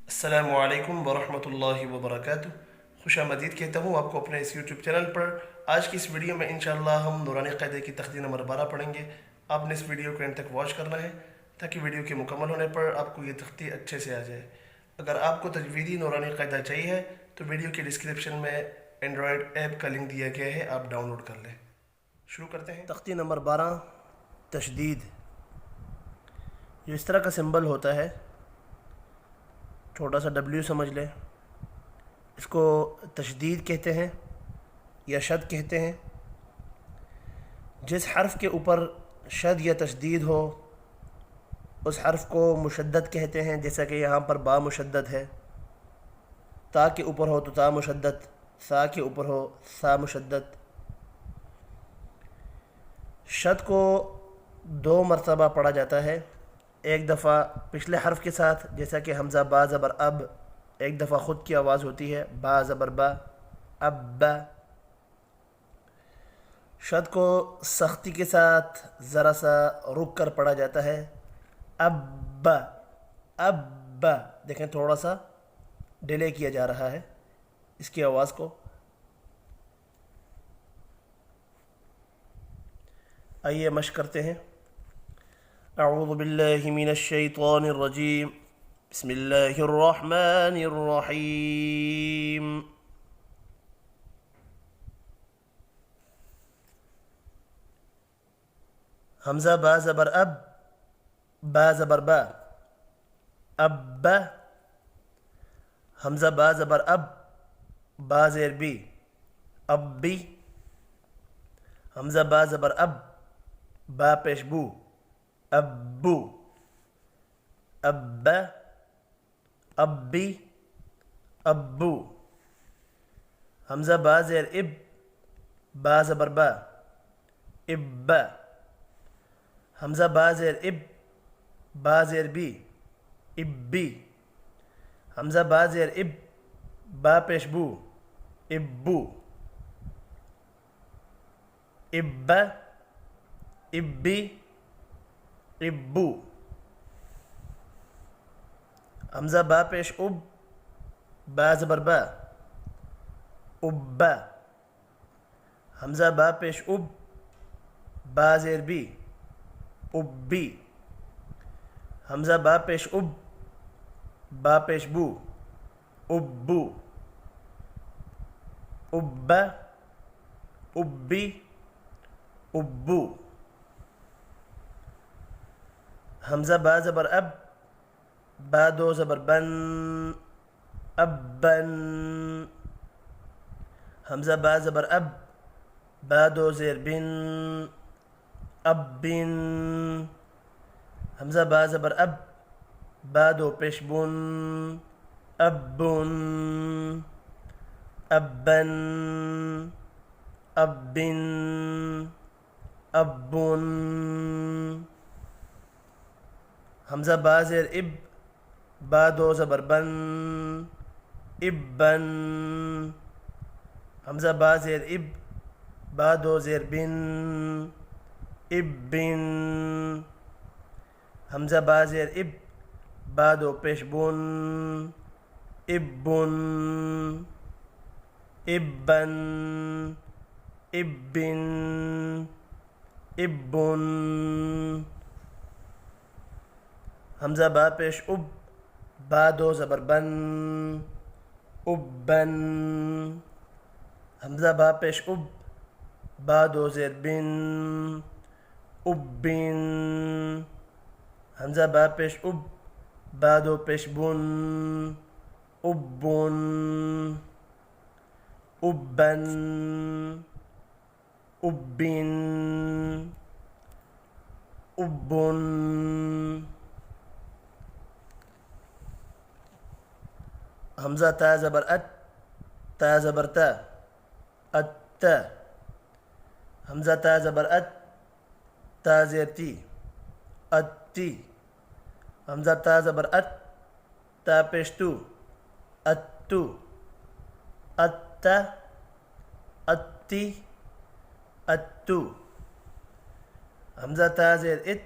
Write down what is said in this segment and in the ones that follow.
अस्सलामुअलैकुम वरहमतुल्लाहि वबरकातुह। खुशामदीद कहता हूँ आपको अपने इस यूट्यूब चैनल पर। आज की इस वीडियो में इंशाअल्लाह हम नूरानी क़ायदे की तख्ती नंबर 12 पढ़ेंगे। आपने इस वीडियो को एंड तक वॉच करना है ताकि वीडियो के मुकम्मल होने पर आपको ये तख्ती अच्छे से आ जाए। अगर आपको तजवीदी नूरानी क़ायदा चाहिए तो वीडियो के डिस्क्रिप्शन में एंड्रॉयड ऐप का लिंक दिया गया है, आप डाउनलोड कर लें। शुरू करते हैं। तख्ती नंबर 12, तशदीद। जो इस तरह का सिंबल होता है, छोटा सा डब्ल्यू समझ लें, इसको तशदीद कहते हैं या शद कहते हैं। जिस हर्फ के ऊपर शद या तशदीद हो उस हर्फ को मुशद्दद कहते हैं। जैसा कि यहाँ पर बा मुशद्दद है, ता के ऊपर हो तो ता मुशद्दद, सा के ऊपर हो सा मुशद्दद। शद को दो मरतबा पढ़ा जाता है, एक दफ़ा पिछले हर्फ के साथ, जैसा कि हमज़ा बा ज़बर अब, एक दफ़ा ख़ुद की आवाज़ होती है बा ज़बर बा, अब बा। शद को सख्ती के साथ ज़रा सा रुक कर पढ़ा जाता है, अब बा, अब बा। देखें, थोड़ा सा डिले किया जा रहा है इसकी आवाज़ को। आइए मश्क करते हैं। अऊज़ु बिल्लाहि मिनश शैतानिर रजीम, बिस्मिल्लाहिर रहमानिर रहीम। हमज़ा बा ज़बर अब, बा ज़बर बा, अब बा। हमज़ा बा ज़बर अब, बा ज़ेर बी, अब बी। हमज़ा बा ज़बर अब, बा पेश बू, अब्बू, अब्बा, अब्बी, अब्बू। हमज़ा बा ज़ेर इब, बा ज़बर बा, इब्बा। हमज़ा बा ज़ेर इब, बा ज़ेर बी, इब्बी। हमज़ा बा ज़ेर इब, बा पेश बू, इब्बू, इब्बा, इब्बी, इब्बू। हमज़ा बा पेश उब, बा ज़बर बा, उब्बा। हमज़ा बा पेश उब, बा ज़ेर बी, उब्बी। हमज़ा बा पेश उब, बा पेश बू, उब्बू, उब्बा, उब्बी, उब्बू। हमज़ा बा ज़बर अब, बा दो ज़बर बन, अब्बन। हमज़ा बा ज़बर अब, बा दो ज़ेर बिन, अब्बिन। हमज़ा बा ज़बर अब, बा दो पेश बुन, अब्बुन, अब्बन, अब्बिन, अब्बुन। हमज़ा बा ज़ेर इब, बा दो ज़बर बन, इब्बन। हमज़ा बा ज़ेर इब, बा दो ज़ेर बिन, इब्बिन। हमज़ा बा ज़ेर इब, बा दो पेश बुन, इब्बुन, इब्बन, इब्बिन, इब्बुन। हमज़ा बा पेश उब, बा दो ज़बर बन, उब्बन। हमज़ा बा पेश उब, बा दो ज़ेर बिन, उब्बिन। हमज़ा बा पेश उब, बा दो पेश बुन, उब्बुन, उब्बन, उब्बिन, उब्बुन। हमज़ा ता ज़बर अत, ता ज़बर ता, अत्ता। हमज़ा ता ज़बर अत, ता ज़ेर ती, अत्ती। हमज़ा ता ज़बर अत, ता पेश तू, अत्तू, अत्ता, अत्ती, अत्तू। हमज़ा ता ज़ेर इत,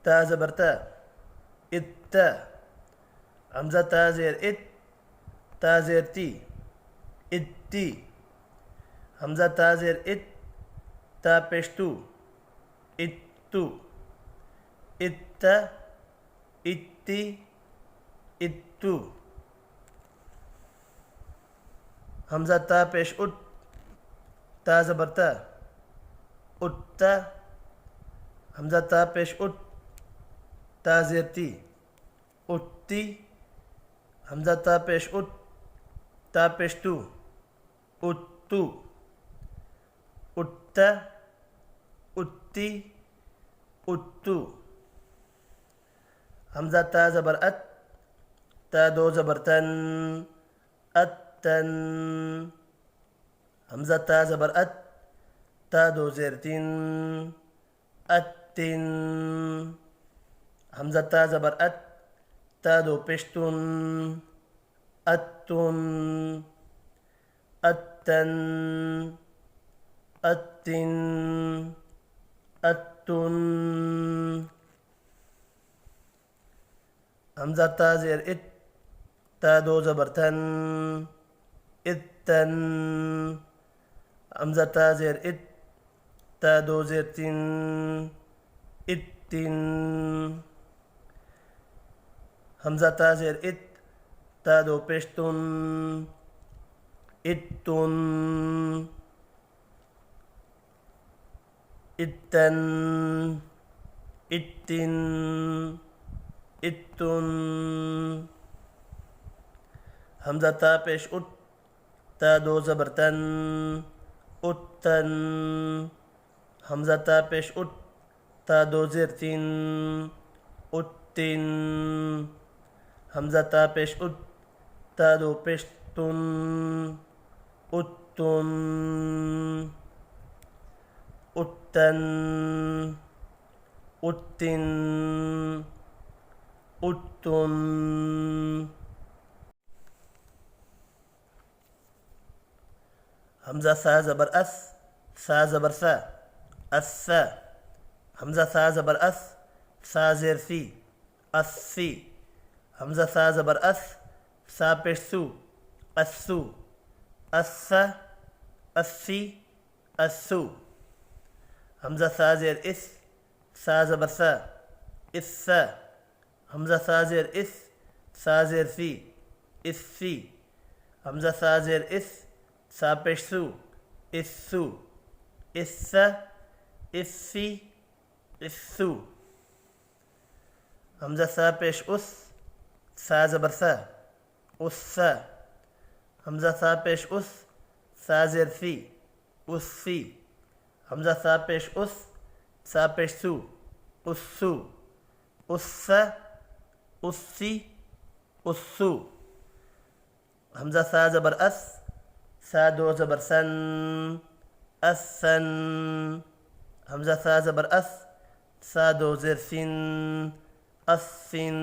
ता ज़बर ता, इत्ता, हमजा ता ज़ेर इत, ता ज़ेर ती, इत्ती। हमजा ता ज़ेर इत, ता पेश तू, इत्तू, इत्ता, इत्ती, इत्तू। हमजा ता पेश उत, ता ज़बर ता, उत्ता। हमजा ता पेश उत, ता ज़ेर ती, उत्ती। हमजा ता पेश उत, ता पेश तू, उत्तू, उत्ता, उत्ती, उत्तू। हमजा ता ज़बर अत, ता दो ज़बर तन, अत्तन। हमजा ता ज़बर अत, ता दो ज़ेर तीन, अत्तिन। हमजा ता ज़बर अत, ता दो पेश्तुन, अत्तुन, अत्तन, अत्तिन, अत्तुन। हमजा ता ज़ेर इत, ता दो ज़बर तन, इत्तन। हमजा ता ज़ेर इत, ता दो ज़ेर तीन, इत्तिन। हमजा ता ज़ेर इत, ता दो पेश्तुन, इत्तुन, इत्तन, इत्तिन, इत्तुन। हमजा ता पेश उत, ता दो ज़बर तन, उत्तन। हमजा ता पेश उत, ता दो ज़ेर तीन, उत्तिन। हमजा ता पेश उत, ता दो पेश्तुन, उत्तुन, उत्तन, उत्तिन, उत्तुन। हमजा सा ज़बर अस, सा ज़बर सा, अस्सा। हमजा सा ज़बर अस, सा ज़ेर सी, अस्सी। हमजा सा ज़बर अस, सा पेश सू, अस्सू, अस्सा, अस्सी, अस्सू। हमजा सा ज़ेर इस, सा ज़बर सा, इस्सा। हमजा सा ज़ेर इस, सा ज़ेर सी, इस्सी। हमजा सा ज़ेर इस, सा पेश सू, इस्सू, इस्सा, इस्सी, इस्सू। हमजा सा पेश उस, सा ज़बर सा, उस्सा। हमजा सा पेश उस, सा ज़ेर सी, उस्सी। हमजा सा पेश उस, सा पेश सू, उस्सू, उस्सा, उस्सी, उस्सू। हमजा सा ज़बर अस, सा दो ज़बर सन, अस्सन। हमजा सा ज़बर अस, सा दो ज़ेर सिन, अस्सिन।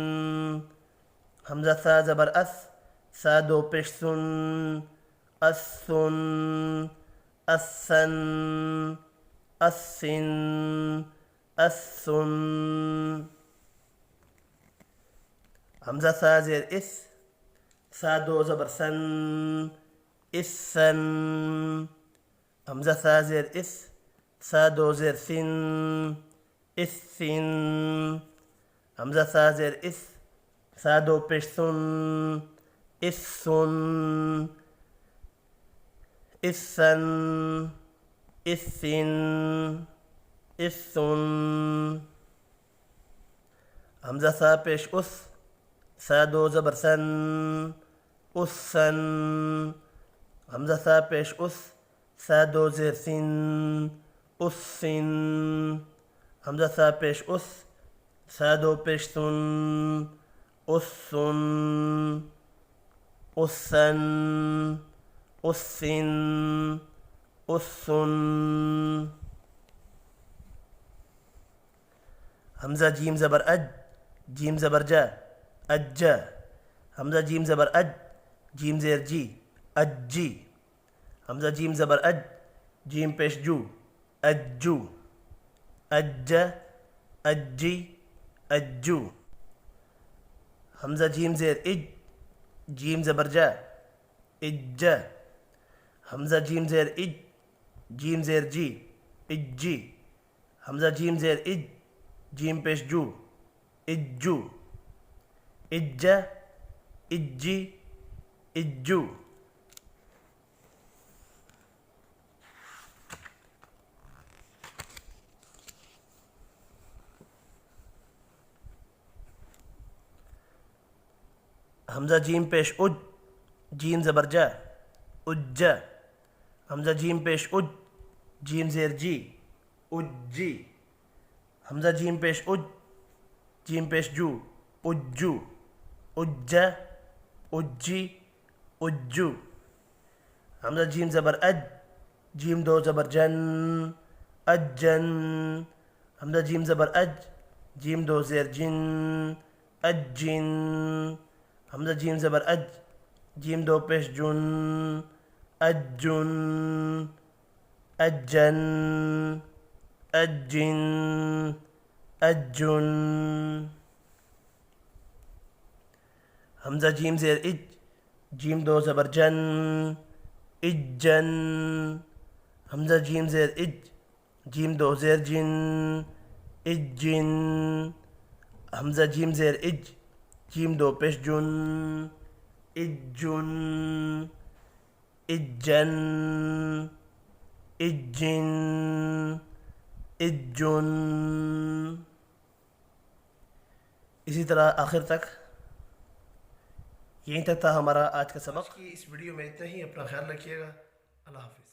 हमजा सा ज़बर अस, सा दो पेश सुन, अस्सुन, अस्सन, अस्सिन, अस्सुन। हमजा सा ज़ेर इस, सा दो ज़बर सन, इस्सन। हमजा सा ज़ेर इस, सा दो ज़ेर सिन, इस्सिन। हमजा सा ज़ेर इस, सा दो पेश सुन, इस्सुन, इस्सन, इस्सिन, इस्सुन। हमजा सा पेश उस, सा दो ज़बर सन, उस्सन। हमजा सा पेश उस, सा दो ज़ेर सिन, उस्सिन। हमजा सा पेश उस, सा दो पेश सुन, उस्सुन, उस्सन, उस्सिन, उस्सुन। हमजा जीम ज़बर अज, जीम ज़बर जा, अज्जा। हमजा जीम ज़बर अज, जीम ज़ेर जी, अज्जी। हमजा जीम ज़बर अज, जीम पेश जू, अज्जू, अज्जा, अज्जी, अज्जू। हमज़ा जीम ज़ेर इज, जीम ज़बर जा, इज्ज। हमज़ा जीम ज़ेर इज, जीम ज़ेर जी, इज्जी। हमज़ा जीम ज़ेर इज, जीम पेश जू, इज्जू। इज्ज, इज्जी, इज्जू। हमज़ा जीम पेश उज, जीम ज़बर जा, उज्ज। हमज़ा जीम पेश उज, जीम ज़ेर जी, उज्जी। हमज़ा जीम पेश उज, जीम पेश जू, उज्जू। उज्ज, उज्जी, उज्जू। हमज़ा जीम ज़बर अज, जीम दो ज़बर जन, अज्जन। हमज़ा जीम ज़बर अज, जीम दो ज़ेर जिन, अज्जिन। हमज़ा जीम ज़बर अज, जीम दो पेश जुन, अज्जुन। अज्जन, अज्जिन, अज्जुन। हमज़ा जीम ज़ेर इज, जीम दो ज़बर जन, इज्जन। हमज़ा जीम ज़ेर इज, जीम दो ज़ेर जिन, इज्जिन। हमज़ा जीम ज़ेर इज, जीम दो पेश जुन, इज्जुन। इज्जन, इज्जिन, इज्जुन। इसी तरह आखिर तक। यहीं तक था हमारा आज का सबक। की इस वीडियो में इतना ही। अपना ख्याल रखिएगा। अल्लाह हाफिज़।